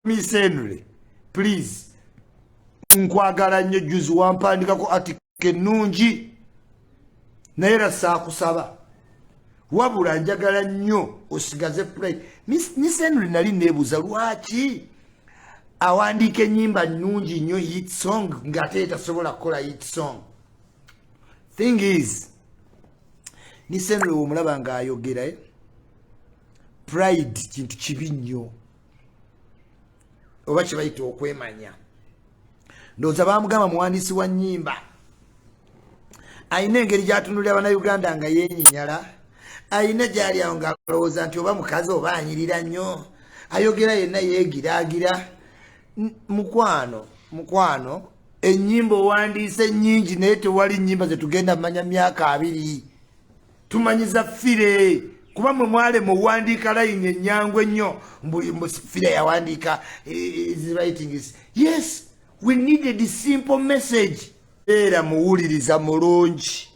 Miss Henry, please. Nkwagala nnyo juzi wampandikako article nungi naye era saakusaba wabula njagala nnyo osigaze play. Miss Henry nali neebuuza lwaki awandiika ennyimba nnungi nnyo hit song ng'ate tasobola kukola hit song. Thing is, Miss Henry omulaba ng'ayogera pride kintu kibi nnyo oba kye bayita okwemanya. Ndowooza baamugamba muwandiisi wa nnyimba ayina engeri gy'atunulira Bannayuganda nga yeenyinyala, ayina gy'ali awo ng'alowooza nti oba mukazi oba anyirira nnyo, ayogera yenna yeegiraagira. Mukwano ennyimba owandiise nnyingi naye tewali nnyimba ze tugenda manya myaka 2 tumanyiza fire kuba mwe mwale muwandiika layini ennyangu ennyo fire yawandiika his writing is yes. We needed a simple message. Bera muwuliriza mulungi.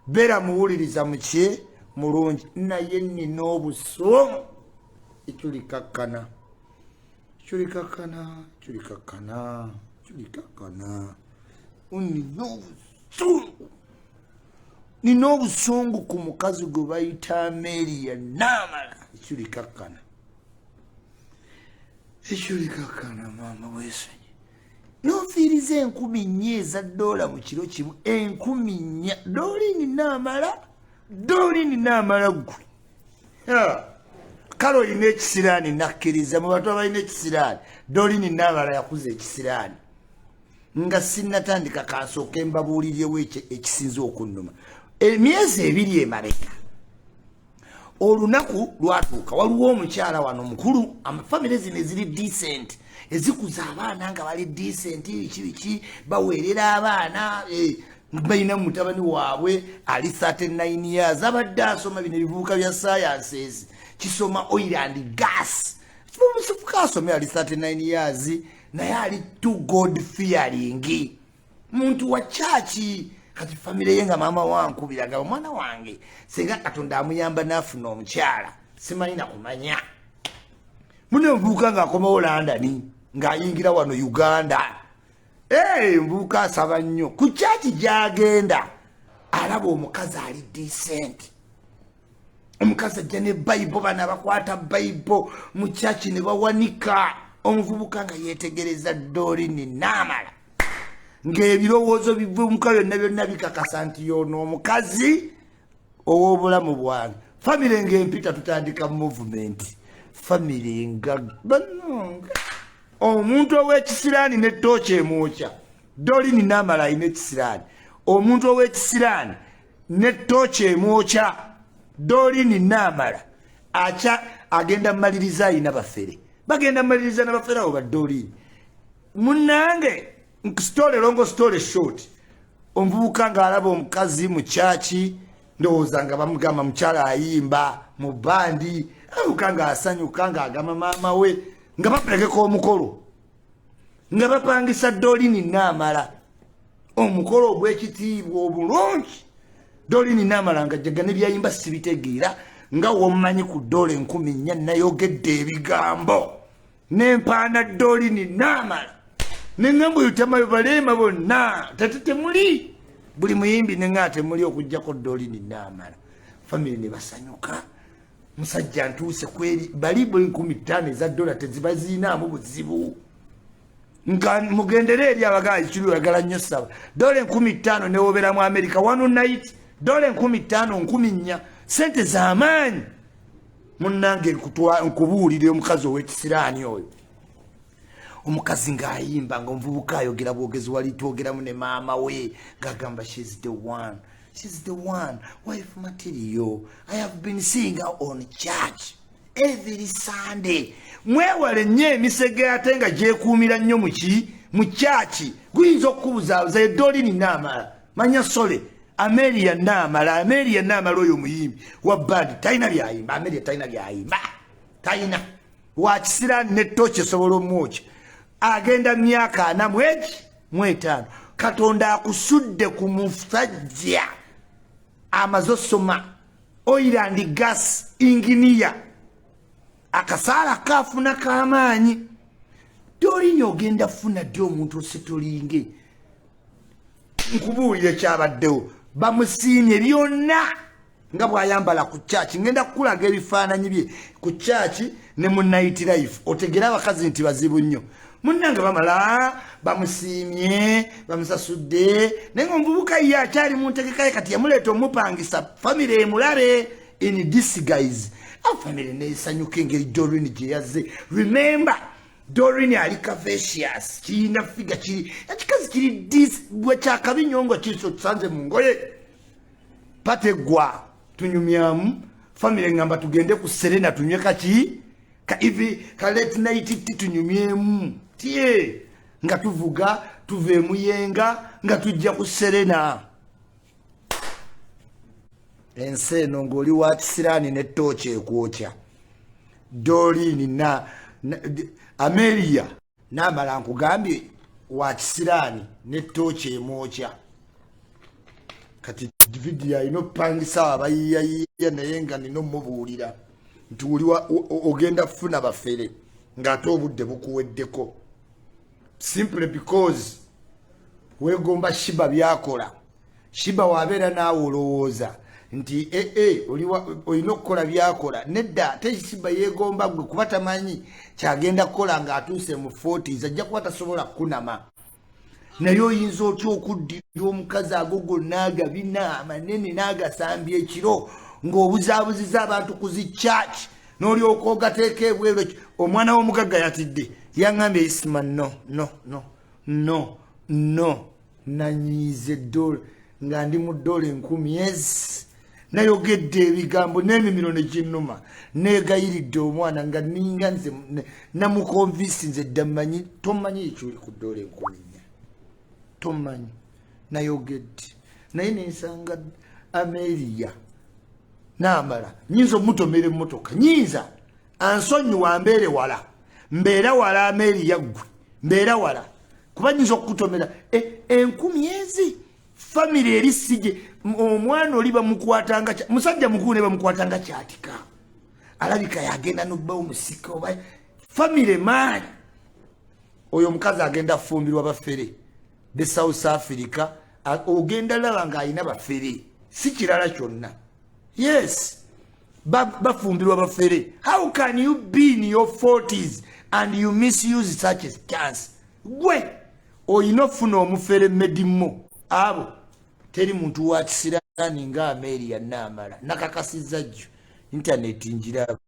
Bera muwuliriza muki mulungi. Naye nina obuso. Ekyulikakkana. Nina obusungu ku mukazi gwe bayita Amelia Namala. Ekyulikakkana mama weesonyi. N'ofiiriza $10,000 eza dola mu kiro kimu. 10,000 Dolini Namala gwe. Kale olina ekisiraani nakkiriza mu bantu abalina ekisiraani. Dolini Namala yakuza ekisiraani. Nga sinnatandika kansooka mbabuuliryewo ekisinza okunnuma. Emyezi 2 emabega. Olunaku lwatuuka waliwo omukyala wano mukulu, amafamire zino eziri decent. Ezikuza abaana nga bali decent biki baweerera abaana balina mutabani waabwe ali 39 years abadde asoma bino ebivubuka bya sciences kisoma oil and gas. Omusifuka asome ali 39 years naye ali too God fearing muntu wa chachi. Kati famire yenga mama wankubiraga omwana wange senga Katonda amuyamba nafuna omukyala simanyi na kumanya mune mvuka nga akomawo London ng'ayingira wano Uganda. Mvuka asaba nnyo ku chachi gy'agenda alaba omukazi ali decent. Omukazi ajja ne Bible, bana bakwata Bible mu chachi ne bawanika. Omuvubuka nga yeetegereza Dolini Namala ng'ebirowoozo bivubuka byonna bikakasa nti y'ono omukazi ow'obulamu bwange. Famire ng'empita tutandika movement. Famire nga bannonga omuntu ow'ekisiraani ne tooki emwokya. Dolini Namala alina ekisiraani. Omuntu ow'ekisiraani ne tooki emwokya. Dolini Namala agenda maliriza alina bafere. Bagenda maliriza n'abafere abo ba Dolini. Munnange story longo story short. Omuvubuka ng'alaba omukazi mu chachi ndowooza nga bamugamba mukyala ayimba mu bandi. Amuka ng'asanyuka ng'agamba maama we nga bapelekeko omukolo nga bapangisa Dolini Namala omukolo ogw'ekitiibwa obulungi. Dolini Namala nga jjaga ne byayimba sibitegeera nga womanyi ku $4,000 nayogedde ebigambo n'empaana Dolini Namala n'engambo yutamayo baleema bonna temuli buli muyimbi nenga temuli okujjako Dolini Namala. Family ne basanyuka. Musajja ntuuse kweri bali $50,000 eza dola tezibaziinaamu buzibu. Nga mugendere eri abagayi kiri oyagala nnyo saba. $50,000 ne wobeera mu America one night. $50,000 $4,000 sente z'amaanyi. Munnange nkubuulire omukazi ow'ekisiraani oyo. Omukazi ng'ayimba ng'omuvubuka ayogera bwogezi wali twogeramu ne maama we ng'agamba she's the one. She's the one, wife material. I have been seeing her on church every Sunday. Mwewale nnyo emisege ate nga gyekuumira nnyo mu church. Guyinza okukubuzaabuza Dolini Namala. Manya sole. Amelia Namala oyo muyimbi wa band talina byayimba. Amelia talina byayimba. Talina. Wa kisiraani ne tooki esobola omwokya. Agenda myaka 4 mu 5. Katonda akusudde ku musajja amazosoma oil and gas engineer. Akasaala kafuna k'amaanyi. olinye ogenda funa ddi omuntu osetolinge nkubuulire kyabaddewo bamusiimye byonna nga bw'ayambala ku kyaki ngenda kukulaga ebifaananyi bye ku kyaki ne mu night life otegera abakazi nti bazibu nnyo munnange bamala bamusiimye bamusasudde naye ng'omuvubuka ye akyali mu ntegeka ye kati yamuleeta omupangisa famire emulabe in disguise famire neesanyuka engeri Doreen gye yazze remember Doreen ali cavacious kirina figa kiri ekikazi kiri bwe kyakabinyongo kiso tusanze mu ngoye pategwa tunyumyamu famire ngamba tugende ku Serena tunywe kaki ka ivi ka late night tunyumyemu tie nga tuvuga tuve muyenga nga tujja ku Serena enseno ngoli wa Kisirani ne toche ekwokya Doreen na Amelia namala nkugambye wa Kisirani ne toche emokya kati video ino pangisa abayiya naye nga nino mubuulira nti ogenda funa bafere ng'ate obudde bukuweddeko simply because weegomba Shiba byakola Shiba wabeera naawe olowooza nti olina okukola byakola nedda ate Shiba yeegomba gwe kuba tamanyi kyagenda kukola ng'atuuse mu 40s ajja kuba tasobola kunama naye oyinza otya okuddira omukazi ago gonna agabina amanene n'agasambya ekiro ng'obuzaabuziza abantu ku zi church n'olyoka ogateeka ebweru omwana w'omugagga yatidde yaŋŋambye Isma no nanyiize ddole nga ndi mu ddole 10,000 nayogedde ebigambo n'emimiro ne ginnuma neegayiridde omwana nga ninga nze namukonvinsi nze dda mmanyi tomanyi ekyoli ku ddole 10,000 tomanyi nayogedde naye nensanga Amelia namala nyinza omutomera emmotoka nyinza ansonyiwa mbeere wala mbeera wala Amelia gwe mbeera wala kuba nyinza okukutomera 10,000 famire eri sije omwana oli bamukwatanga musajja mukulu ne bamukwatanga kyatika alabika yagenda n'obba omusika oba famire maani oyo omukazi agenda fumbirwa bafere de South Africa ogenda laba ng'alina bafere si kirala kyonna yes bafumbirwa bafere how can you be in your 40s and you misuse such a chance gwe oyina ofuna omufere medimo abo teri muntu wa Kisirani nga Amelia namala nakakasiza jjo internet njira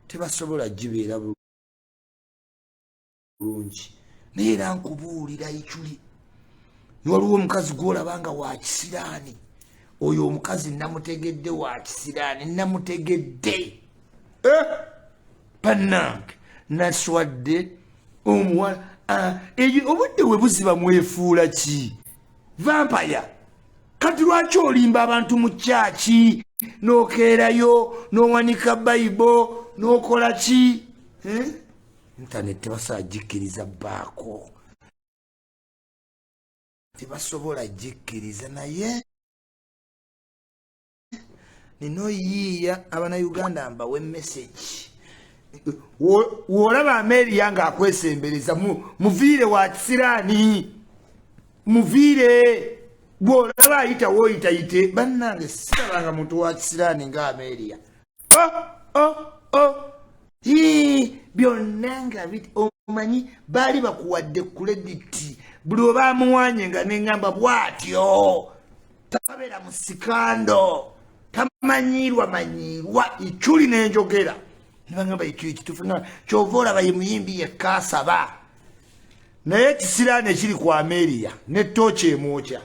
tebasobola gibeera bulungi naye era nkubuulira ekyuli waliwo omukazi gw'olabanga wa Kisirani oyo omukazi namutegedde wa Kisirani namutegedde bannange naswadde omuwala obudde we buziba mwefuula ki vampaya kati lwaki olimba abantu mu kyaki n'okeerayo n'owanika bayibo n'okola ki internet tebasobola gikkiriza baako tebasobola gikkiriza naye nino yiiya abannayuganda mbawe message wolaba Amelia nga akwesembereza muviire wa Kisirani muviire bwolaba ayita woyitayite bannange sirabanga muntu wa Kisirani nga Amelia byonna nga omanyi baali bakuwadde credit buli oba amuwanye nga neŋŋamba bw'atyo tabeera mu sikando tamanyirwa ikyuli n'enjogera nibangamba ikyuli kituufu kyova olaba ye muyimbi yekka asaba naye Kisirani ekiri ku Amelia ne tooki emwokya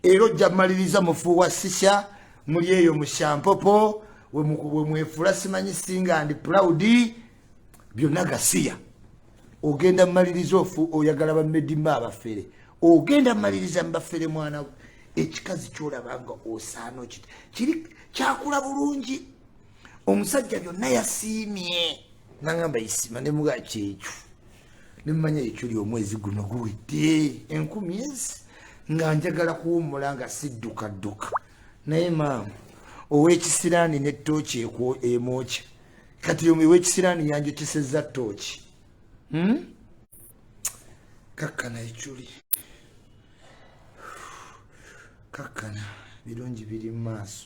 era ojja maliriza mufuuwa sisya muli eyo mu shampopo we mwefuula simanyi singa ndi proud byonna gasiya ogenda maliriza ofu oyagala bamedima abafere ogenda maliriza mbafere mwana ekikazi kyolabanga osaano kiri kyakula bulungi omusajja byonna yasiimye nangamba Isma ne muga kyekyo nimanya ekyuli omwezi guno guwedde 10,000 nga njagala kuwummula nga sidduka naye maama ow'Ekisirani ne tooki emwokya kati yomiwe ekisirani yanjo kisezza tooki kakkana echuli kakkana birungi biri mu maaso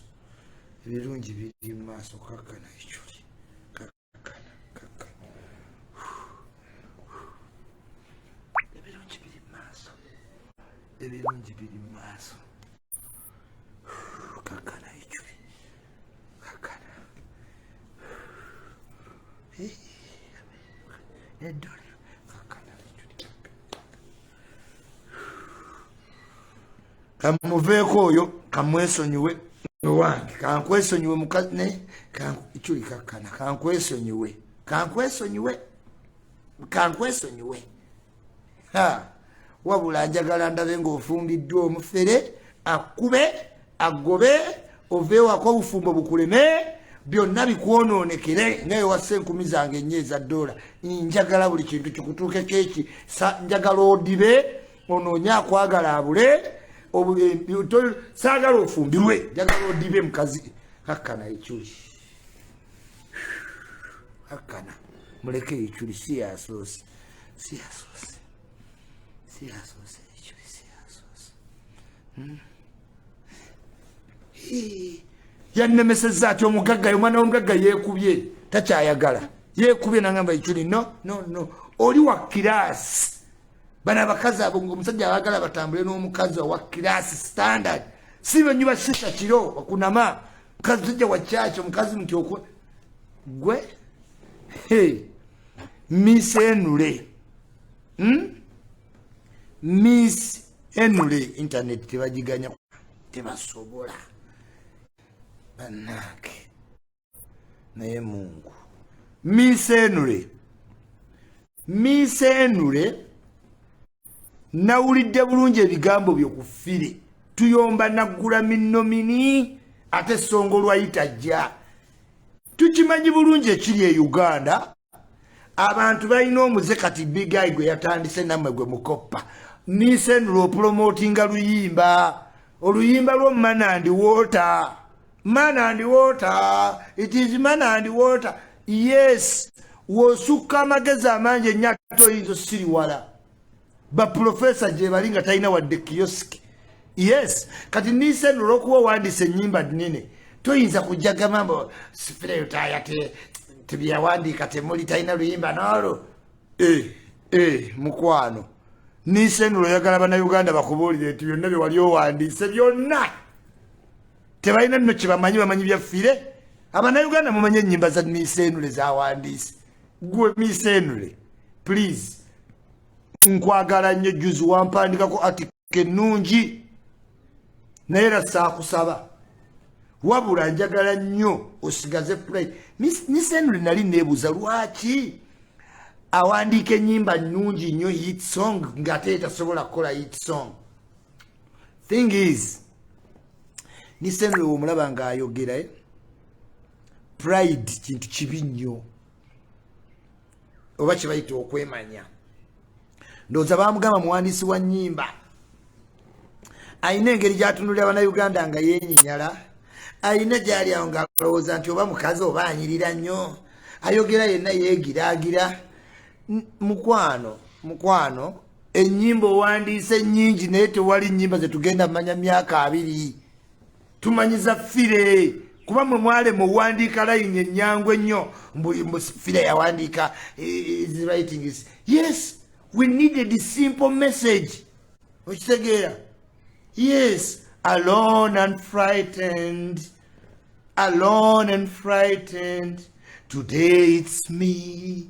ebirungi biri mu maaso kakkana echuli kakkana ebirungi biri mu maaso ebirungi biri mu maaso kakkana echuli kakkana eddole kakkana echuli kamuveeko oyo kamwesonyiwe wange kankwesonyiwe mukazi ne echuli kakkana kankwesonyiwe wabula njagala ndabe ng'ofumbiddwa omufere akube agobe oveewako obufumbo bukuleme byonna bikwonoonekere ngayo wassa 10,000 zange nnyo eza $. Njagala buli kintu kikutuuke kyeki njagala odibe onoonye akwagala abule saagala ofumbirwe njagala odibe mukazi kakkana echuli kakkana muleke echuli siyasoose echuli siyasoose yannemesezza ati omugagga omwana w'omugagga yeekubye takyayagala yeekubye nangamba echuli no oli wa kiraasi bana abakazi abo ng'omusajja abagala batambule n'omukazi wa kiraasi standard si benyuba sisa kiro okunama mukazi tujja wa kyaki omukazi muti okwo gwe Miss Enule Miss Enule internet tebagiganya tebasobola bannange naye Mungu Miss Enule nawulidde bulungi ebigambo byokufire tuyomba naggula minnomini ate songo lwayitajja tukimanyi bulungi ekiri e Uganda abantu balina omuze kati bigayi gwe yatandise nammwe gwe mukoppa Miss Enule opromotinga oluyimba lw'Man and Water it is Man and Water yes wosukka amagezi amangi ennyo toyinza siriwala ba professor je balinga taina wadde kioski yes kati Nince olwokuba wandise ennyimba nnene toyinza kujjaga mambo sifire utayate tebyawandiika temuli taina luyimba nolo mukwano Nince oyagala bannayuganda bakubuulire nti byonna bye wali owandiise byonna tebalina nno bamanyi byaffire abannayuganda mumanye ennyimba za Nince zawandiise gwe Nince please nkwagala nnyo juzi wampandikako article ennungi naye era saakusaba wabula njagala nnyo osigaze play Nince nali neebuuza lwaki awandiika ennyimba nnungi nnyo hit song ng'ate tasobola kukola hit song. Thing is Nince omulaba ng'ayogera pride kintu kibi nnyo oba kye bayita okwemanya. Ndowooza baamugamba muwandiisi wa nnyimba ayina engeri gy'atunulira Abannayuganda nga yeenyinyala, ayina gy'ali awo ng'alowooza nti oba mukazi oba anyirira nnyo, ayogera yenna yeegiraagira. Mukwano ennyimba owandiise nnyingi naye tewali nnyimba ze tugenda manya myaka 2 tumanyiza ffire kuba mwe mwalema owandiika layini ennyangu ennyo ffire yawandiika his writing is yes we needed a simple message. Okitegeera? Yes, alone and frightened. Today it's me,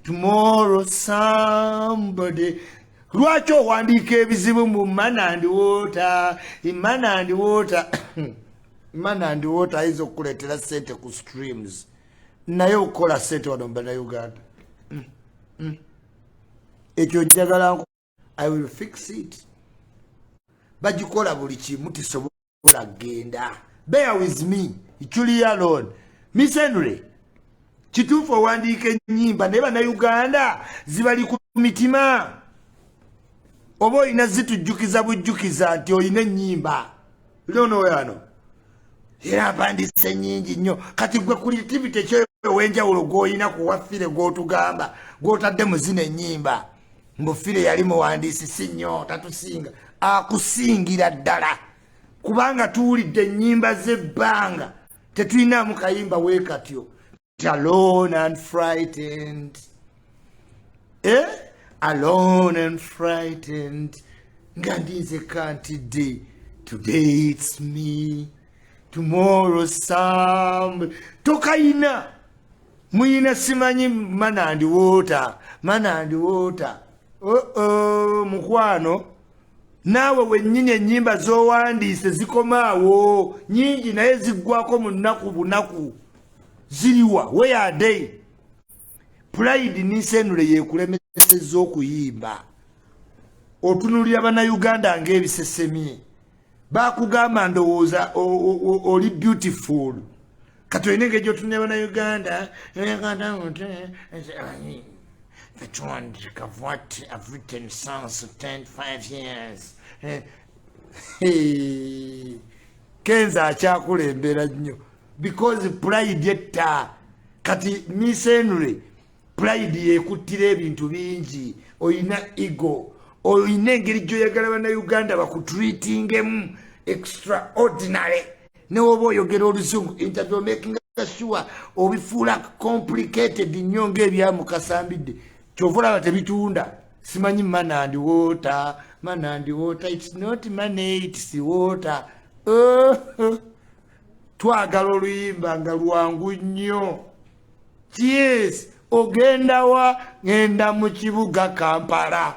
tomorrow somebody. Lwaki owandiika ebizibu mu Man and Water? Man and Water Man and Water ayinza okukuleetera ssente ku streams naye okukola ssente wano mu Bannayuganda. Ekyo njagala I will fix it. Bagikola buli kimu tisobola genda. Bear with me. Ichuli alone. Miss Enule. Kituufu owandiika ennyimba naye Bannayuganda zibali ku mitima. Oba olina zitujjukiza bujjukiza nti olina ennyimba. Lono yano. Era mpandiise nnyingi nnyo. Kati gwe creativity ekyo wenjawulo gw'olina ku waffire gw'otugamba gw'otadde mu zino ennyimba mbuffire yali muwandiisi si nnyo tatusinga akusingira ddala kubanga tuwulidde ennyimba z'ebbanga tetulinamu kayimba weekatyo alone and frightened alone and frightened nga ndinze kantidde today it's me tomorrow some tokayina muyina simanyi manandi water mukwano naawe wennyini ennyimba z'owandiise zikomaawo nyingi naye ziggwako mu nnaku bunaku ziriwa where are they pride n'ensenule yeekulemesezza okuyimba otunulira bannayuganda ng'ebisesemye bakugamba ndowooza oli beautiful kati olina engeri gy'otunulira bannayuganda that one of what I've written since 5 years. Kenzo akyakulembera nnyo because pride yetta kati misenure pride yekuttira ebintu bingi oyina ego oyina engeri gy'oyagala bannayuganda bakutreatingemu extraordinary ne woba oyogera oluzungu interview making sure obifuula complicated nnyo ng'ebyamukasambidde kyovulaba tebitunda simanyi man and water it's not money it's water twagala oluyimba nga lwangu nnyo yes ogenda wa ngenda mu kibuga Kampala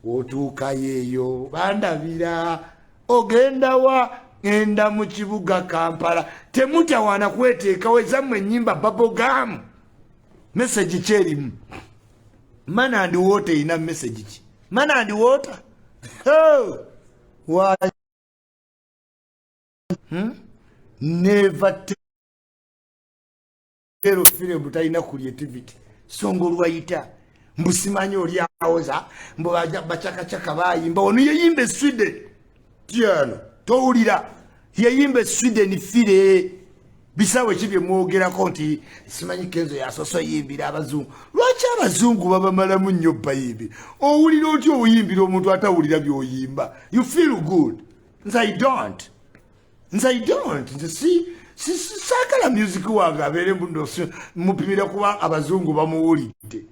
otuuka yeeyo bandabira ogenda wa ngenda mu kibuga Kampala temutawaana kweteekawo ezammwe ennyimba bubblegum message kyerimu man and water ina message ki man and water why never tell film butaina creativity songo lwayita mbusimanyi oli awoza mbo bachaka bayimba ono yeyimbe Sweden tiano towulira yeyimbe Sweden fire bisawe kibye mwogerako nti simanyi Kenzo yasoso yimbira abazungu lwaki abazungu babamalamu nnyo bayibi owulira otyo oyimbira omuntu atawulira by'oyimba you feel good nze I don't nze saagala music wange abeere mupimira kuba abazungu bamuwulidde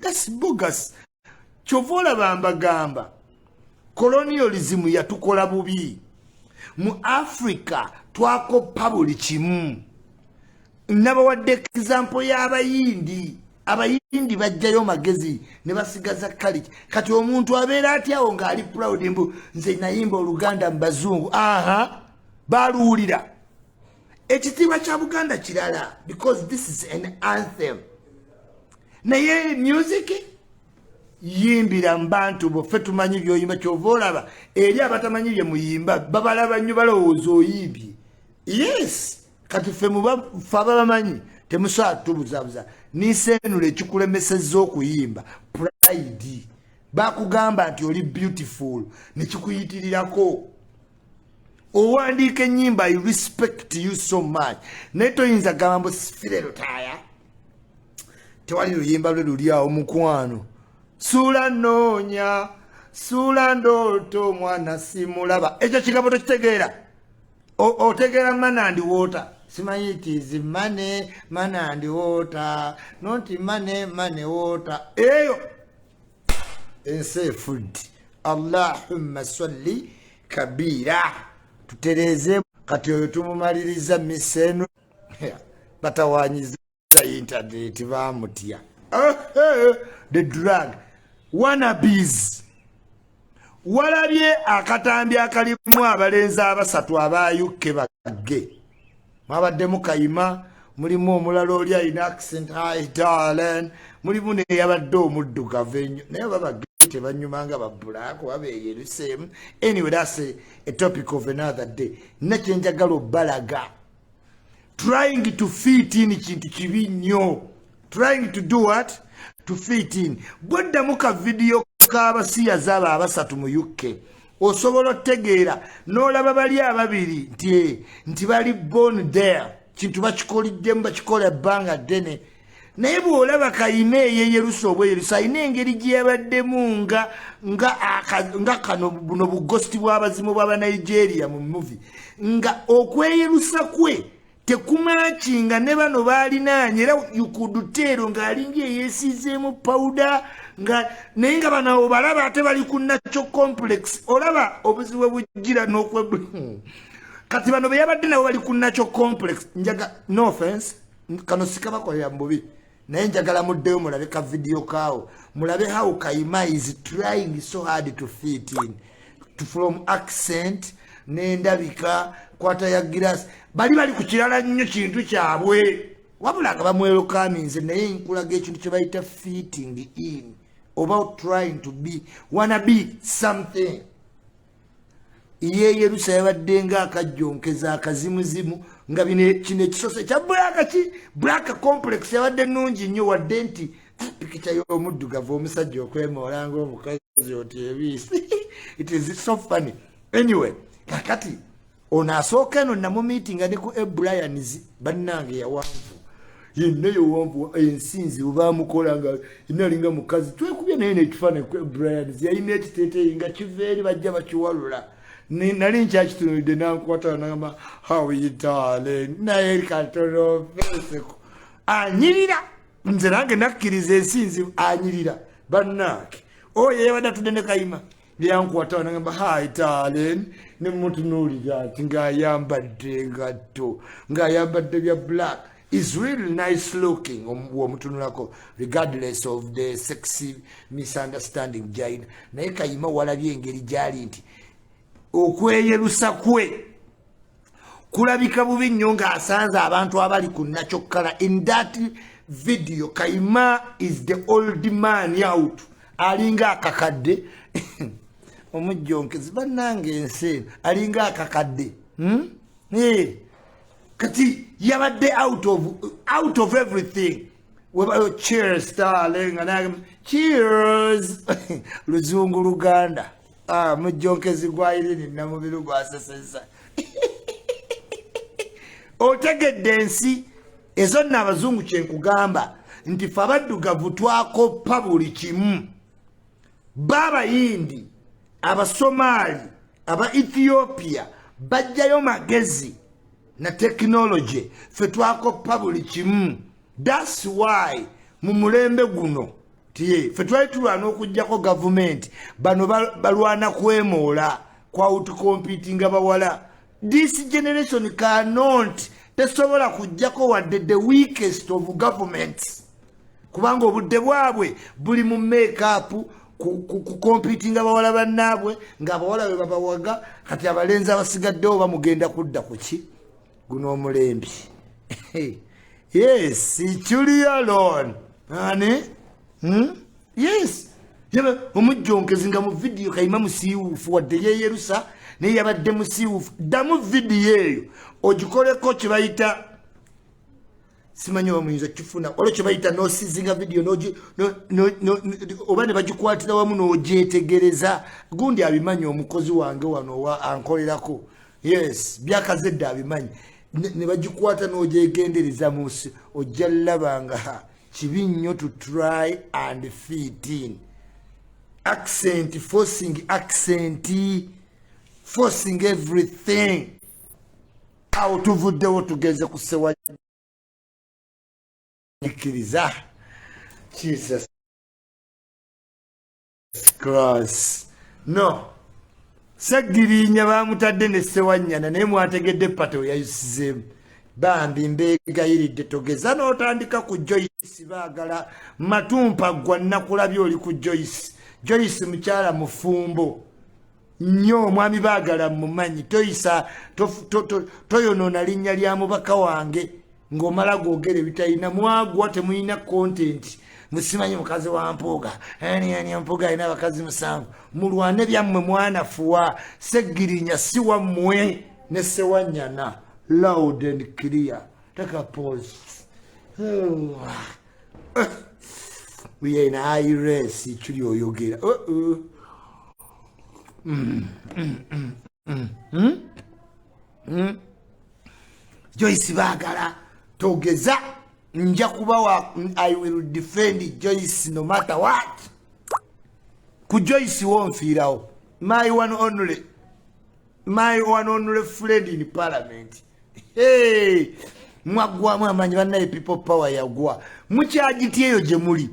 that's bogus kyova olaba mbagamba colonialism yatukola bubi mu Africa twakoppa buli kimu nabawadde example y'abayindi bajjayo magezi ne basigaza kaliki kati omuntu abeera atyawo ng'ali proud mbu nze nayimba oluganda mu bazungu baluwulira ekitiibwa kya Buganda kirala because this is an anthem naye music yimbira mbantu boffe tumanyi by'oyimba kyova olaba eri abatamanyi bye muyimba babalaba nnyo balowooza oyimbye yes kati ffe ababamanyi temusobola tubuzabuza n'ensenule ekikulemesezza okuyimba pride bakugamba nti oli beautiful nekikuyitirirako owandiika ennyimba I respect you so much naye toyinza gamba mbu sifire lutaaya tewali luyimba lwe luli awo mukwano sula noonya sula ndooto mwana simulaba ekyo kigambo tokitegeera otegeera man and water simanyi it is money man and water not money water eyo ensi food Allahumma salli kabira tutereze kati oyo tumumaliriza miseno batawanyiza internet bamutya the drug wannabes walabye akatambi akalimu abalenzi abasatu abayukke bagge mwabaddemu Kayima mulimu omulala oli alina accent hi darling mulimu neyabadde omuddugavu ennyo naye babagge tebanyumanga babulaako babeeyeruseemu anyway that's a topic of another day nakyenjagala obbalaga trying to fit in kintu kibi nnyo trying to do what to fit in bwaddamu ka video k'abasiyaza abo abasatu mu UK osobola otegeera n'olaba bali ababiri nti bali born there kintu bakikoliddemu bakikola bbanga ddene naye bw'olaba kayima eyeyerusa obweyerusa alina engeri gye yabaddemu nga kano buno bugosti bw'abazimu bw'abanigeria mu muvi nga okweyerusa kwe tekumakinga ne bano baalinaanye era yukuduteero ng'alinga eyeesiizeemu pawuda naye nga bano obalaba ate bali ku nakyo complex olaba obuzibu bujjira kati bano be yabadde nabo bali ku nakyo complex njaga no offense kano sikabakolera mu bubi naye njagala muddeyo mulabe ka video kaawo mulabe how Kayima is trying so hard to fit in from accent n'endabika kwata ya girasi bali ku kirala nnyo kintu kyabwe wabula nga bamwerokaminze naye nkulaga ekintu kye bayita fitting in about trying to wanna be something yeyerusa yabadde nga akajjonkeza akazimuzimu nga kino ekisose kya black complex yabadde nnungi nnyo wadde nti pikica y'omuddugavu omusajja okwemoola ng'omukazi oti ebiisi it is so funny anyway kakati ono asooka eno namumiitinga ne ku Ebrians bannange yawanvu yenna yowanvu ensinzi bwebamukola nga inalinga mukazi twekubye naye nekifaananyi ku Ebrians yalina ekiteeteeyi nga kiva eri bajja bakiwalula nali nkyakitunulidde nankwata nagamba how you darling naye katono feseko anyirira nze nange nakkiriza ensinzi anyirira bannange oyo yabadde atudde ne Kayima yankwata nagamba hi darling ne mutunuulira ati ng'ayambadde engatto ng'ayambadde bya black is really nice looking omutunulako regardless of the sexy misunderstanding jaina naye Kayima walabye engeri gyali nti okweyerusa kwe kulabika bubi nnyo ng'asanze abantu abali ku nakyo kala in that video Kayima is the old man out alinga akakadde omujjonkezi bannange ensi alinga akakadde kati yabadde out of everything cheers darling cheers luzungu luganda mujjonkezi gwa Irene namubiri gwasesesa otegedde ensi ezo nno abazungu kyenkugamba nti fe abaddugavu twakoppa buli kimu b'abayindi abasomaali aba Ethiopia bajjayo magezi na technology fe twakoppa buli kimu that's why mu mulembe guno tiye fe twali tulwana okugjako government bano balwana kwemoola kwa outcompeting abawala this generation cannot tesobola kujjako wadde the weakest of governments kubanga obudde bwabwe buli mu make-up ku competing abawala bannaabwe ng'abawala be babawaga kati abalenzi abasigaddewo bamugenda kudda ku ki guno omulembi yes chuli alone ani yes yaba omujjonkezi nga mu video Kayima musiiwuufu wadde yeyerusa naye yabadde musiiwuufu ddamu video eyo ogikoleko kye bayita simanyi omuyinza kifuna olwo kye bayita nosizinga video oba ne bagikwatira wamu n'ogyetegereza gundi abimanyi omukozi wange wano ankolerako yes byakazedde abimanyi ne bagikwata n'ogyegendereza musi ojja labanga kibi nnyo to try and fit in accent forcing everything awo tuvuddewo tugenze kusewa nyikiriza Jesus Christ no sagirinya bamutadde ne sewanyana naye mwategedde pato yayisizeemu bambi mbeegayiridde togeza n'otandika ku Joyce baagala matumpa gwa nakulabye oli ku Joyce mukyala mufumbo nnyo omwami baagala mumanyi toyisa toyonoona linnya lya mubaka wange ng'omala googera ebitalina mwagwa temulina content musimanyi mukazi wa Mpuuga ani Mpuuga alina abakazi 7 mulwane byammwe mwanafuwa Seggirinya si wammwe ne Sewanyana loud and clear take a pause we are in high race chuli oyogera Joyce bagala togeza nja kubawa. I will defend Joyce no matter what. Ku Joyce wonfirawo. My one only friend in parliament. Hey, mwagwa mwamanyi banaye people power yagwa. Mukyagiti eyo gye muli.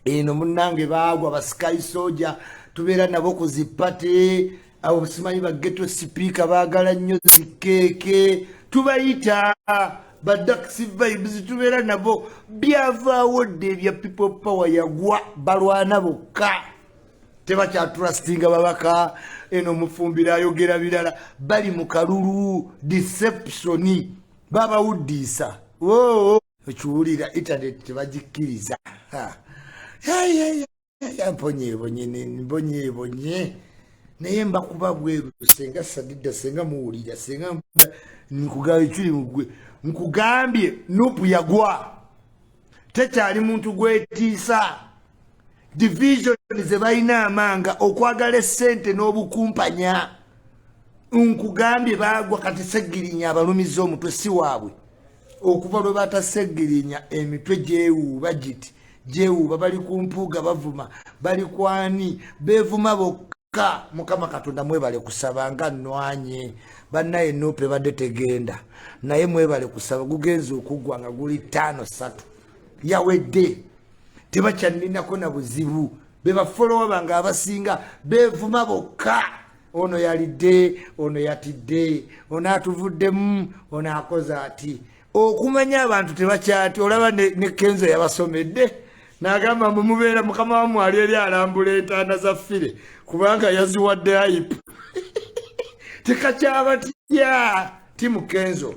Eno munnange baagwa ba Sky Soldier tubeera nabo ku zipate abo simanyi ba ghetto speaker baagala nnyo zikeeke tubayita ba Daxi vibes tubeera nabo byavaawo dde bya people power yagwa balwana bokka tebakyatrustinga babaka eno mufumbira ayogera birala bali mu kalulu deception babawuddisa ekiwulira internet tebagikkiriza mbonye naye mbakuba bweru senga sadidda senga muwulira senga nkugambye kiri mugwe nkugambye nupu yagwa tekyali muntu gwetiisa division ze balina amanga okwagala essente n'obukumpanya nkugambye bagwa kati segirinya abalumiza omutwe si waabwe okuva lwe batasegirinya emitwe gyewuuba giti gyewuuba bali ku mpuuga bavuma bali kwani beevuma bokka mukama katonda mwebale kusaba nga nnwanye bannaye nupe badde tegenda naye mwebale kusaba gugenza okuggwa nga guli 5-3 yawedde tebakyaninako na buzibu bebafolowa bange abasinga beevuma bokka ono yalidde ono yatidde ono atuvuddemu ono akoze ati okumanya abantu tebakyati olaba ne Kenzo yabasomedde n'agamba mubeera mukama wammwe ali eri alambula entaana zaffire kubanga yaziwadde hype tekakyabatya timu Kenzo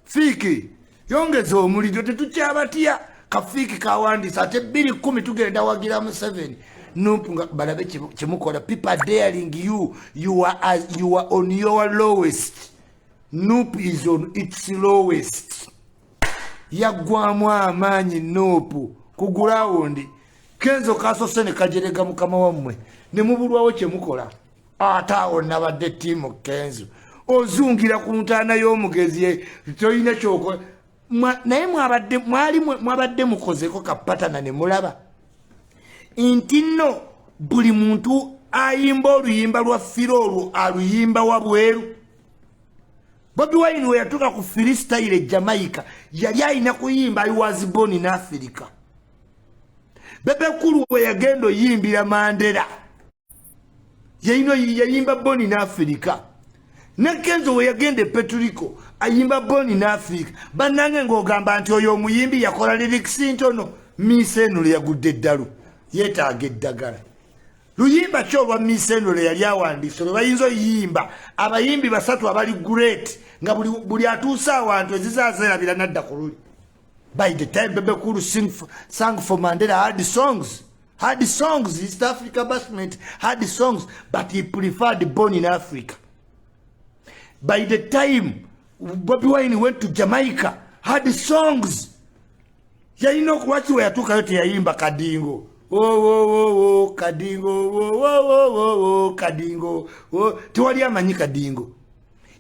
fiiki yongeza omuliro tetukyabatya kafiiki kawandiisa ate 210 tugenda wagira mu 7 nupu nga balabe kyemukola people daring you are on your lowest. Nope is on its lowest. Yagwamu amaanyi Nope ku ground. Kenzo kasose ne kajerega mukama wammwe ne mubulwawo kyemukola ataawo nabadde timu Kenzo ozungira ku ntaana y'omugezi toyina kyoko naye mwabadde mukozeko kapatana ne mulaba nti nno buli muntu ayimba oluyimba lwa firo olwo aluyimba wabweru. Bobi Wine we yatuka ku freestyle Jamaica yali ayina kuyimba I was born in Africa. Bebe Kulu we yagendo yimbira Mandela yayimba born in Africa. Ne Kenzo we yagende Petrolico ayimba born in Africa. Banange ng'ogamba nti oyo omuyimbi yakola lyrics ntono miseno yagudde ddalu yeetaaga eddagala. Luyimba kyolwa miseno yali awandiise lwe bayinza oyimba abayimbi basatu abali great nga buli atuusa awantu ezizaazerabira nadda ku luli. By the time Bebe Kulu sang for Mandela had songs, East Africa basement had songs, but he preferred born in Africa. By the time Bobi Wine went to Jamaica, had songs. Yalina okuwaki we yatuuka yote yayimba kadingo. Kadingo, kadingo. Tewali amanyi kadingo.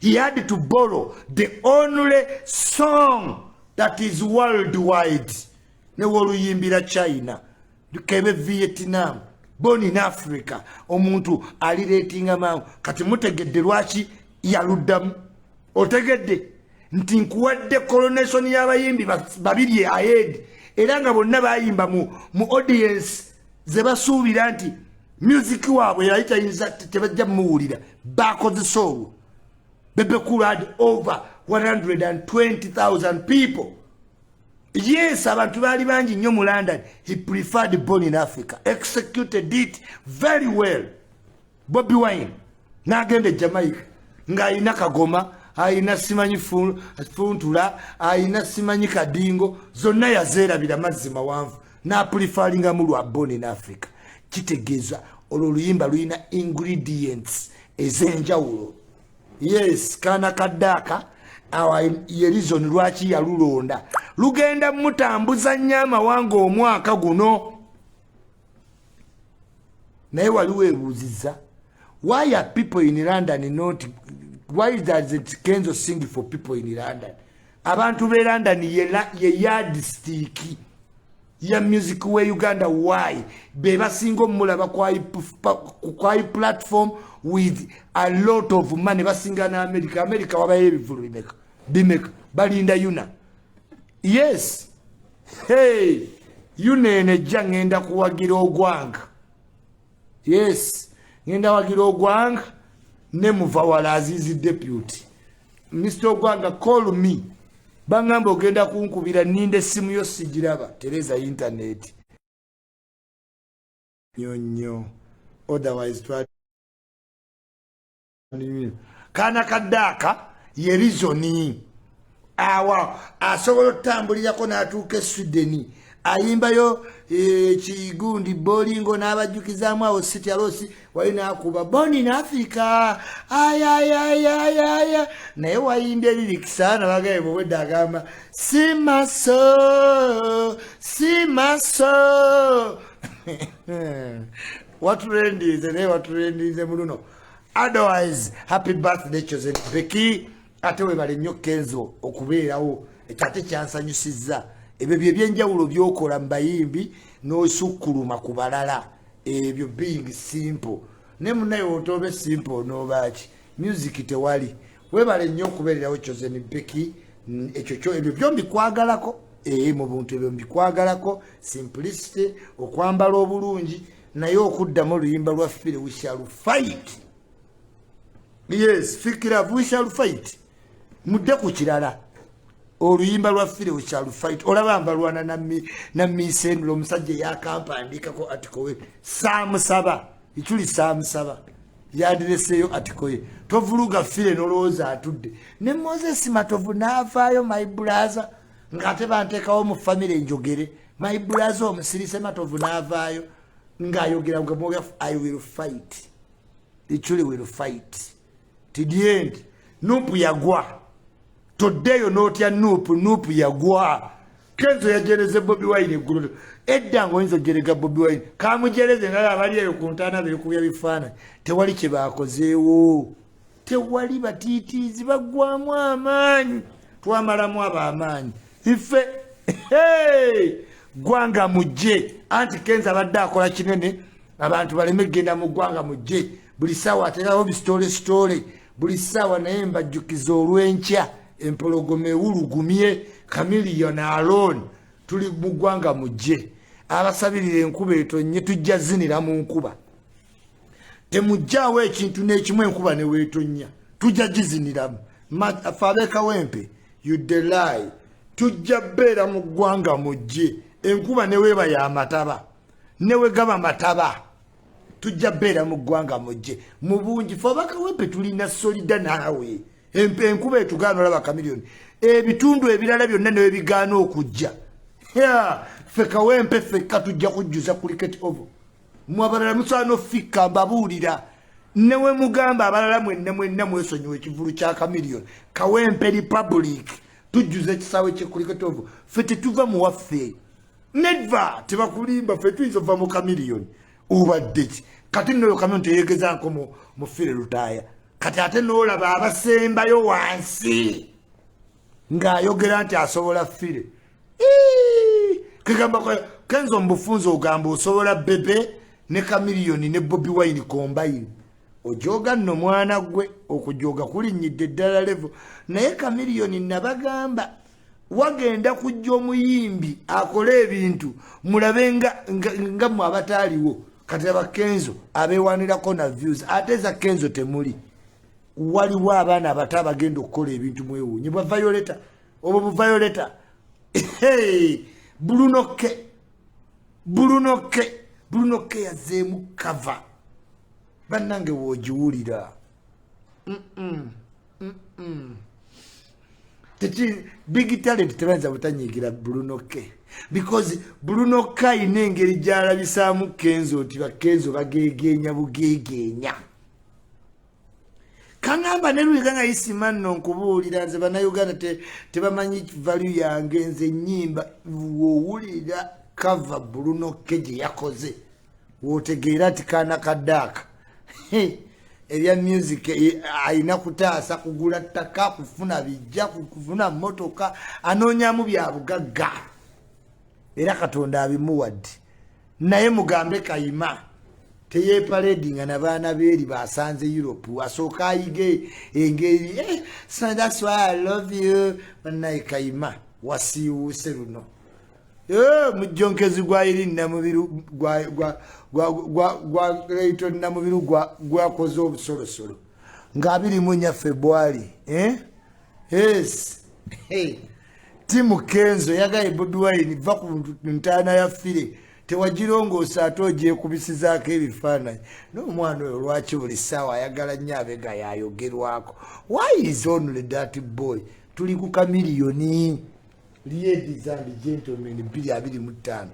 He had to borrow the only song that is worldwide. Ne woluyimbira China, kebe Vietnam, born in Africa. Omuntu ali ratinga mawu. Kati mutegedde lwaki yaluddamu. Otegedde nti nkuwadde coronation y'abayimbi babiri ahead. Era nga bonna bayimba mu audience ze basuubira nti music waabwe yayitayinza tebajja muwulira bakoze soul. Bebe Kulu had over 120,000 people. Yes, abantu bali bangi nnyo mu London. He preferred born in Africa. Executed it very well. Bobi Wine n'agenda Jamaica nga ayina kagoma, ayina simanyi funtula, ayina simanyi kadingo, zonna yazeerabira mazzi mawanvu n'aprefaringa mu lwa born in Africa. Kitegeeza olwo luyimba luyina ingredients ez'enjawulo. Yes, kana kadaka awa ye reason lwaki yalulonda lugenda mutambuza nyama wange omwaka guno. Naye waliwo ebuuziza, why are people in London not why doesn't Kenzo sing for people in London? Abantu be London ye yardstick ya music we Uganda. Why? Beba single mulaba kwa platform with a lot of money. Basinga na America. America wabaye bivulu bimeka. Balinda yuna. Yes. Hey. Yunene ngenda kuwagira Gwanga. Yes. Ngenda wagira Gwanga. Ne muvawala Azizi deputy. Mr. Gwanga call me. Bangambo genda kunkubira ninde simu yo sijiraba. Tereza internet. Nyonyo. Otherwise try. Kana kadaka ye reasoning. Awa asobola tambulira ko natuke Sweden. Ayimba yo chigundi bolingo n'abajukizamu awo city alosi walina akuba born in Africa ay naye wayinde lyrics sana bagaye bwe dagamba simaso what trend is muno. Otherwise happy birthday chosen Becky ate we bale nnyo Kenzo okubeerawo ekate kyansanyusizza. Ebyo byenjawulo byokola mbayimbi no sukuluma kubalala ebyo being simple ne munaye otobe simple no bachi music tewali webale nnyo okubeererawo chosen Becky ekyo ebyo byombi kwagalako mu buntu ebyo mbikwagalako simplicity okwambala obulungi naye okuddamu oluyimba lwa fire we shall fight. Yes, fikira we shall fight mudde ku kirala oluyimba lwa fire we shall fight. Olabamba lwana na misendlo omusajja yakampandika ko article we samusaba ichuli samusaba yadireseyo article ye tovuluga fire noloza atudde ne Moses Matovu navaayo my brother ngate bantekawo mu family njogere my brother omusirise Matovu navaayo ngayogera ngo I will fight. Ichuli will fight to the end. Nupu yagwa today onotya nupu yagwa. Kenzo yajereze Bobi Wine eggulu edda ngoyinza jerega Bobi Wine kamujereze ngala abali eyo kuntana be kubya bifana tewali kye bakozeewo tewali batitizi bagwamu amaanyi twamalamu abaamaanyi ife hey Gwanga Mujje anti Kenzo abadde akola kinene abantu baleme genda mu Gwanga Mujje buli sawa aterawo story buli sawa naye mbajjukiza olw'enkya empologome wulugumye Chameleone alone tuli mu Gwanga Mujje abasabirira enkuba etonye tujja zinira mu nkuba temujjawo ekintu n'ekimu enkuba ne weetonya tujja giziniramu Fabeka Wempe you the lie tujja beera mu Gwanga Mujje enkuba ne weeba ya mataba ne wegaba mataba tujja beera mu Gwanga Mujje mu bungi Fabeka Wempe tulina solida naawe enkuba etugaana olaba Chameleone ebitundu ebirala byonna ne bigaana okujja feka Wempe feka tujja kujjuza cricket over mwabalala musaano fika mbabuulira newe mugamba abalala mwenna mwesonyiwa ekivulu kya Chameleone Kawempe Republic tujjuza ekisaawe kye cricket over fe tetuva mu waffe never tebakulimba fe tuyinza mu Chameleone obadde ki kati nno Chameleone teyegezaako mu fire lutaaya kati ate n'olaba abasembayo wansi ng'ayogera nti asobola fire kigamba Kenzo mbufunzo ogamba osobola Bebe ne Chameleone ne Bobi Wine combine ojoga nno mwana gwe okujoga kulinyidde ddala level naye Chameleone nabagamba wagenda kujja omuyimbi akole ebintu mulabe nga mu abataaliwo kati aba Kenzo abeewanirako na views ate za Kenzo temuli waliwo abaana abato abagenda okukola ebintu mwewuunye bwa Violeta obo bu Violeta hey Bruno K yazeemu cover bannange woogiwulira big talent tebanza butanyigira Bruno K because Bruno K ayina engeri gy'alabisaamu Kenzo nti bakenzo bageegeenya bugeegeenya kanamba ne lwiganga Isma nno nkubuulira nze bannayuganda tebamanyi value yange nze nnyimba woowulira cover Bruno K gye yakoze wootegeera nti kaana kaddaaka ebya music ayina kutaasa kugula ttaka kufuna bijja kufuna motoka anoonyamu bya bugagga era Katonda abimuwadde naye mugambe Kayima teyeepaledinga na baana beeri basanze Europe asooka ayige engeri so that's why I love you naye Kayima wasiiwuuse luno mujjonkezi gwa iri namubiru gwa leito namubiru gwakoze obusolosolo nga 24 February yes timu Kenzo yagaye Budwine va ku ntana ya fire tewajirongosa atoje kubisizaako ebifaananyi n'omwana oyo lwaki buli ssaawa ayagala nnyo abega yayogerwako why is only that boy tuli ku kamiliyoni ladies and gentlemen 225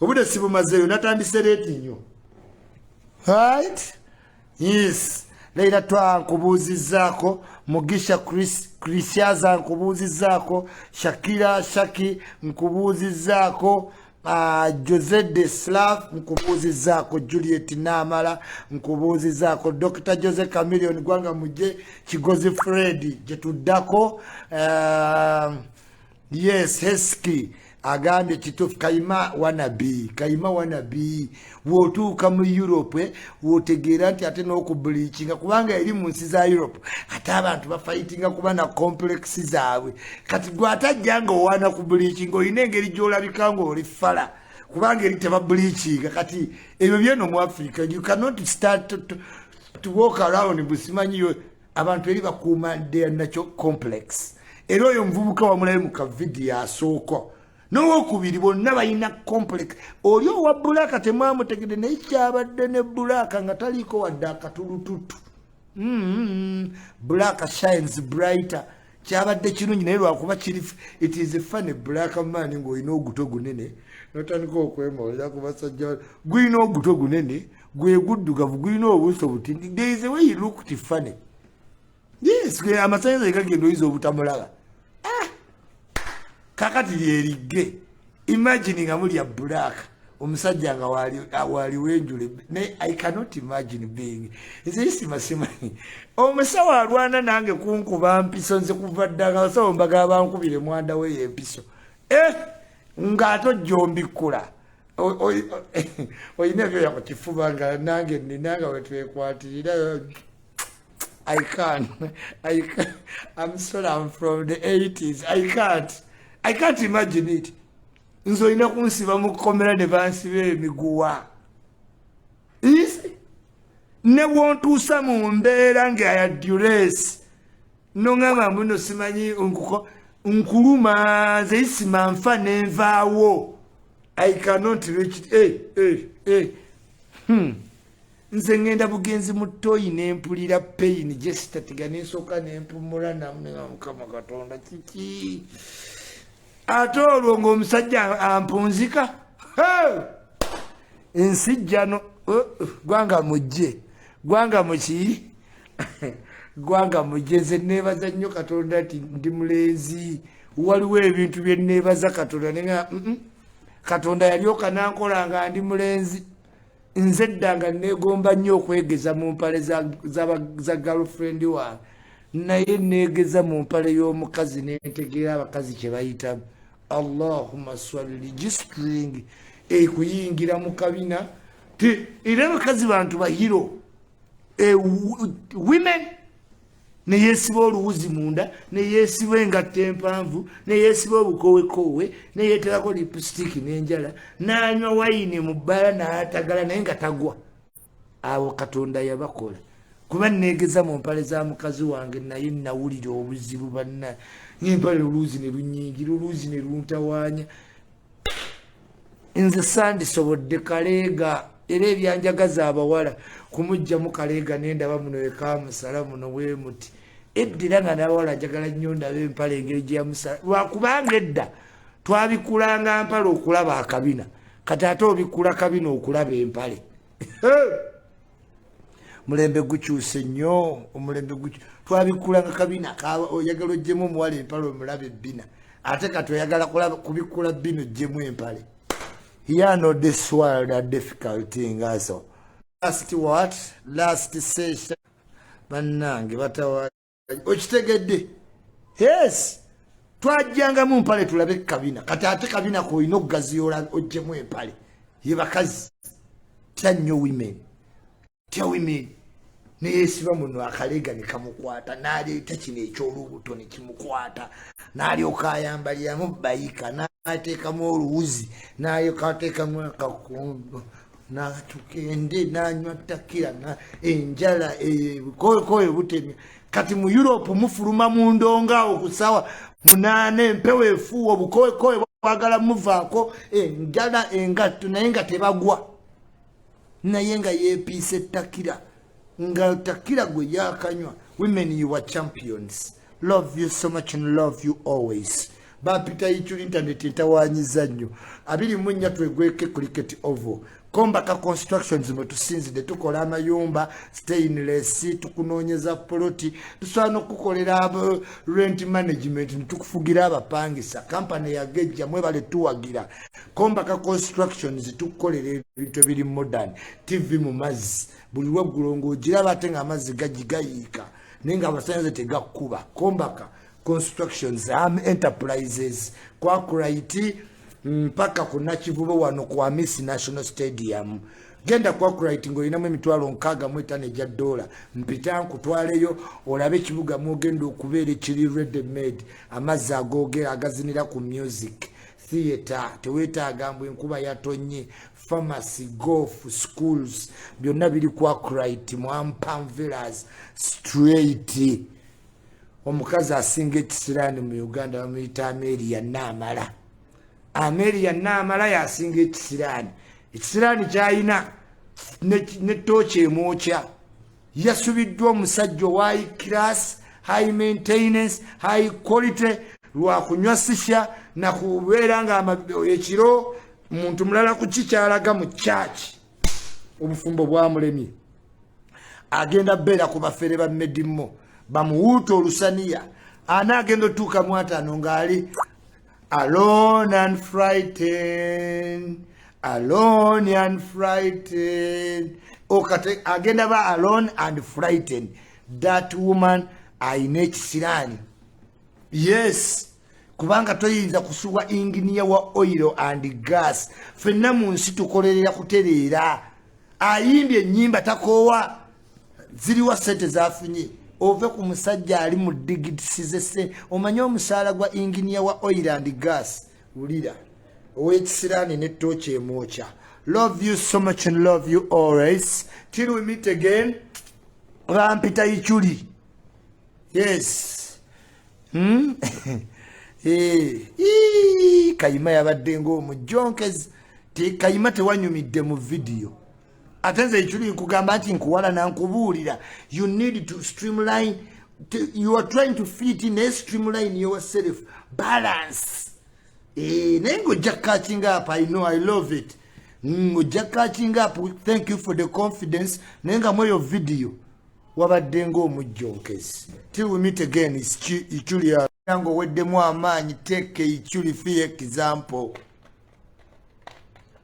obude sibumazeyo natandise reti nnyo right yes leila twankubuuzizaako Mugisha Christiaza nkubuuzizaako Shakira Shaki nkubuuzizaako Jose de Slav nkubuuzizaako Juliet Namala nkubuuzizaako Dr. Jose Chameleone Gwanga Mujje Kigozi Freddy jetuddako yes Heski agambye kituufu Kayima wanabi wootuuka mu Europe wootegeera nti ate n'okubleachinga kubanga eri mu nsi za Europe ate abantu bafayitinga kuba na complex zaabwe kati gwe atajjanga owaana ku bleachinga olina engeri gy'olabika ng'oli fala kubanga eri tebableachinga kati ebyo byeno mu Africa you cannot start to walk around busimanyiyo abantu eri bakuuma their natural complex era oyo muvubuka wamulabe mu kavidiyo asooka n'owokubiri bonna balina complex oli owa bulaka temwamutegedde naye kyabadde ne bulaka nga taliiko wadde akatulututu bulaka shines brighter kyabadde kirungi naye lwakuba kiri it is a funny black man ng'olina oguto gunene notandika okwemawulira ku basajja gulina oguto gunene gwe guddugavu gulina obuuso butindi there is a way you looked funny yes amasanyiza gagenda oyiza obutamulaba kakati lyerigge imagine nga muli ya black omusajja nga wali wenjule ne I cannot imagine being Isma simanyi omusawo alwana nange kunkuba mpiso nze kuva ddanga abasawo mbaga bankubire mwanda we yempiso nga atojjombikula oyina byo yakukifuba nga nange ninanga wetwekwatirira I can't. I'm sorry, I'm from the 80s. I can't imagine it. Nzo ina kunsiba mukomera ne bansibe emiguwa. Is ne wontuusa mu mbeera nga ya duress. No ngamba muno simanyi nkuluma nze Isma nfa nenvaawo. I cannot reach it. Nze ngenda bugenzi mu toyi n'empulira pain just tatiga n'esooka n'empumula namwe Mukama Katonda kiki ate olwo ng'omusajja ampunzika ensijjano Gwanga Mujje Gwanga muki Gwanga Mujje nze neebaza nnyo Katonda nti ndi mulenzi waliwo ebintu bye neebaza Katonda nenga Katonda yalyoka nankola nga ndi mulenzi nze ddanga negomba nnyo okwegeza mu mpale za girlfriend wange naye negeza mu mpale y'omukazi nentegeera abakazi kye bayitamu Allahumma swalli jistring kuyingira mu kabina era abakazi bantu bahiro women neyesiba oluwuzi munda neyesiba engatta empanvu neyesiba obukowekowe neyeterako lipstick n'enjala n'anywa wayini mu bbala n'atagala naye nga tagwa abo Katonda yabakola kuba negeza mu mpale za mukazi wange naye nawulira obuzibu banna n'empale oluuzi ne lunyingira oluuzi ne luntawaanya nze sandisobodde kaleega era ebyanjagaza abawala kumujjamu kaleega nendaba muno ekamusala muno bwe muti eddira nga n'abawala njagala nnyo ndaba empale engeri gye yamusala lwakubanga edda twabikulanga mpale okulaba akabina kati ate obikula kabina okulaba empale mulembe gukyuse nnyo omulembe twabikulanga kabina oyagala oggyemu omuwala empale omulaba ebbina ate kati oyagala kubikula bbina oggyemu empale. Here no this world a difficult thing also. last session bannange batawa okitegedde yes twajjanga mu mpale tulabe kabina kati ate kabina ko ino gaziyola ojjemu empale ye bakazi tannyo women neyesiba muno akalega ne kamukwata n'aleeta kino ekyolubuto ne kimukwata n'alyoka ayambaliramu bayika n'ateekamu oluwuzi n'ateekamu akakundu n'atukende n'anywa takira enjala koye butemya kati mu Europe mufuluma mu ndonga okusawa 8 empewo efuuwa obukoyekoye bwagala muvaako enjala engatto naye nga tebagwa naye nga yeepiise takira nga takira gwe yakanywa. Women, you are champions. Love you so much and love you always. Bapita ichu internet itawanyiza nnyo 24 twegweke cricket oval Kombaka constructions mwetusinzide tukola amayumba stainless tukunoonyeza poloti tusobola okukolera rent management tukufugira abapangisa company ya Gejja mwebale tuwagira Kombaka constructions tukolera ebintu ebiri modern TV mu mazzi buli wegulongo ogira batenga amazzi gajigayika nenga abasanze tegakuba Kombaka constructions enterprises kwa kuraiti mpaka kuna kivubo wano kwa Miss National Stadium genda kwa kuraiti ngo inamu emitwalo nkaga mwetane ja dola mpita nkutwaleyo olabe kibuga mugendo okubere kiri ready made amazzi agogera agazinira ku music theater teweta agambwe nkuba yatonye pharmacy golf schools byonna biri kwa kuraiti Mwampam Villas straight omukazi asinga ekisirani mu Uganda bamuyita Amelia Namala. Amelia Namala yasinga ekisirani. Ekisirani kyayina ne tochi emwokya. Yasubiddwa omusajja wa high class, high maintenance, high quality lwa kunywa sisha na kubeera nga ekiro muntu mulala ku kikyalaga mu church. Obufumbo bwamulemi. Agenda beera ku bafere ba Medimo. Bamuuto olusaniya anagendo tuka mwata nongali alone and frightened okate agenda ba alone and frightened that woman aine kisirani yes kubanga toyinza kusuwa engineer wa oil and gas fenna mu nsi tukolerera kutereera ayimbye nyimba takowa ziriwa sente zafunye ove ku musajja ali mu digitisize omanyo omusala gwa engineer wa oil and gas ulira owekisirani ne tochi emocha. Love you so much and love you always till we meet again. Rampita ichuli yes kayima yabadde ng'omujonkezi kayima tewanyumidde mu video atenze ichuli nkugamba nti nkuwala na nkubuulira you need to streamline you are trying to fit in a streamline yourself balance nengo just catching up. I know I love it just catching up. Thank you for the confidence nenga moyo video wabadde ng'omujonkezi till we meet again. Ichuli yango weddemu amaanyi take ichuli for example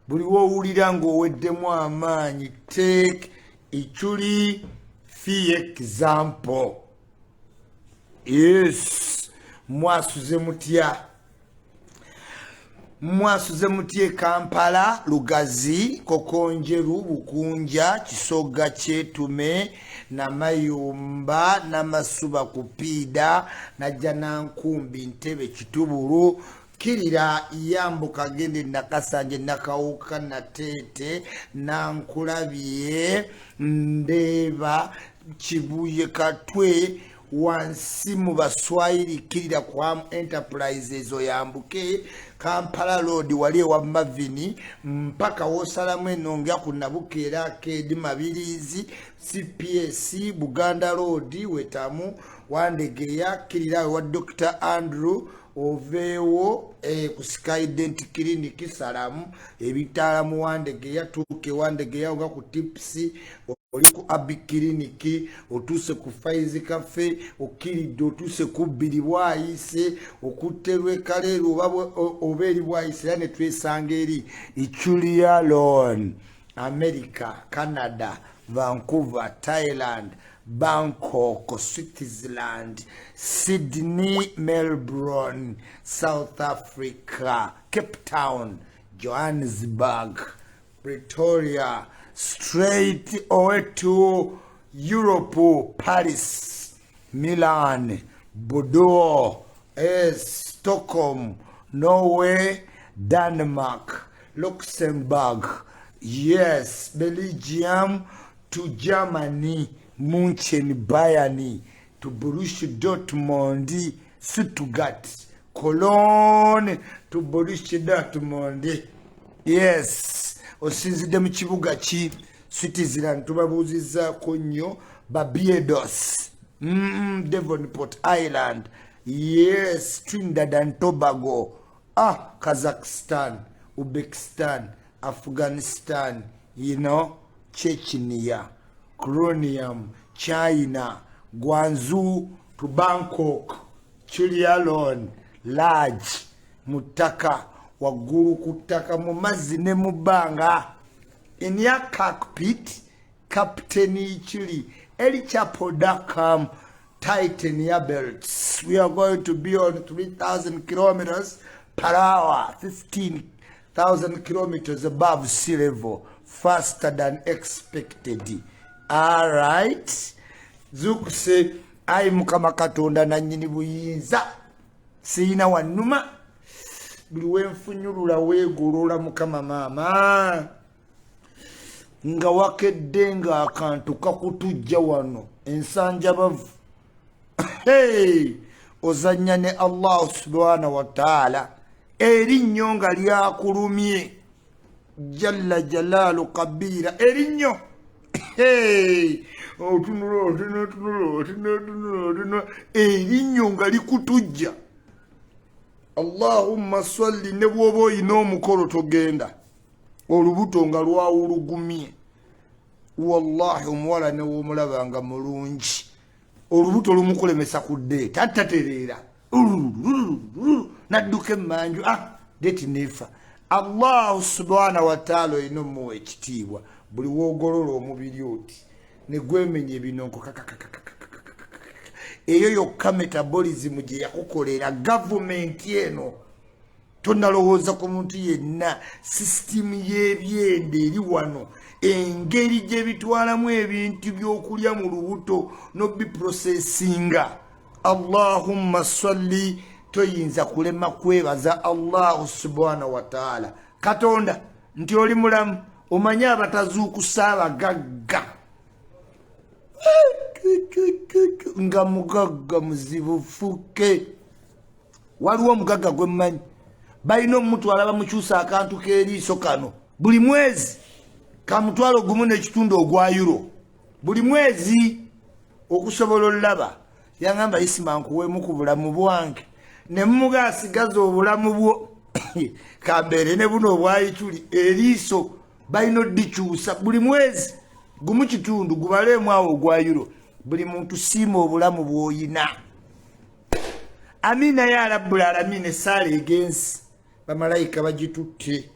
buli wowulira ng'oweddemu amaanyi take ichuli for example. Yes mwasuze mutya Kampala Lugazi Kokonjeru Bukunja Kisoga Kyetume Namayumba Namasuba Kupida Najanankumbi Ntebe Kituburu Kirira yambuka gende nakasanje nakawuka natete nankulabye ndeba kibuye katwe wansi mu baswahili kirira kwa enterprises oyambuke Kampala Road wali wa Mavini mpaka wosalamu enonga kunabukeera Kedi Mabilizi CPS Buganda Road wetamu wandegeya kirira wa Dr. Andrew ovewo ku Sky Dent Clinic salamu ebitala mu wandege yatuke wandege yaoga ku tipsi oli ku Abi Clinic otuse ku Faizi Cafe okirido otuse ku Bili bwayise okuterwe kalero oberi bwayise ne twesanga eri Ichulia Loan America, Canada, Vancouver, Thailand, Bangkok, Switzerland, Sydney, Melbourne, South Africa, Cape Town, Johannesburg, Pretoria, straight away to Europe, Paris, Milan, Bordeaux, Stockholm, Norway, Denmark, Luxembourg, yes, Belgium, to Germany, München, Bayern, to Borussia Dortmund, Stuttgart, Cologne, to Borussia Dortmund. Yes, osinzidde mu kibuga ki Switzerland tubabuuzizaako nnyo Barbados, Devonport Island, yes, Trinidad and Tobago, Kazakhstan, Uzbekistan, Afghanistan, Chechnya, Cronium, China, Guangzhou to Bangkok, Chilialon, Large, Mutaka, Waguru Kutaka Mumazi ne Mubanga. In your cockpit, Captain Chili, elichapo.com, tighten your belts. We are going to be on 3,000 kilometers per hour, 15,000 kilometers above sea level, faster than expected. All right. Zuku say, I mukama katonda na nyini buyinza. Sina wanuma. Buluwe mfunyulula wegolola mukama mama. Nga wakedde nga akantu kakutujja wano ensanja bavu. Hey, ozanya ne Allah subhanahu wa ta'ala erinyo nga lyakulumye jalla jalalu kabira erinyo. Hey, erinyo nga likutujja. Allahumma salli, ne bwoba oyina omukolo togenda olubuto nga lwawulugumye. Wallahi omuwala ne womulaba nga mulungi olubuto lumukulemesa ku ddeeta tatereera nadduka emmanju deti nefa. Allah subhanahu wa ta'ala oyina omuwa ekitiibwa buli woogolola omubiri oti ne gwemenya ebinonko eyo yokka metabolism gye yakukolera gavumenti eno. Tonalowooza ku muntu yenna. Sisitimu y'ebyenda eri wano, engeri gye bitwalamu ebintu by'okulya mu lubuto n'obiprocesinga. Allahumma salli, toyinza kulema kwebaza Allah subhanahu wa ta'ala. Katonda nti oli mulamu, omanyi abatazuukusa abagagga nga mugagga muzibu fuke. Waliwo omugagga gwe mmanyi balina omutwala bamukyusa akantu k'eriiso kano buli mwezi ka mutwalo gumu n'ekitundu ogwa euro buli mwezi okusobola olaba. Yangamba Isma nkuweemu ku bulamu bwange ne mmuga asigaza obulamu bwo kambeere ne buno obwayituli eriiso balina oddikyusa buli mwezi gumu kitundu gubaleemu awo ogwa euro. Buli muntu siima obulamu bw'oyina. Amina ya rabbul alamin. Esaala egensi bamalayika bagitutte.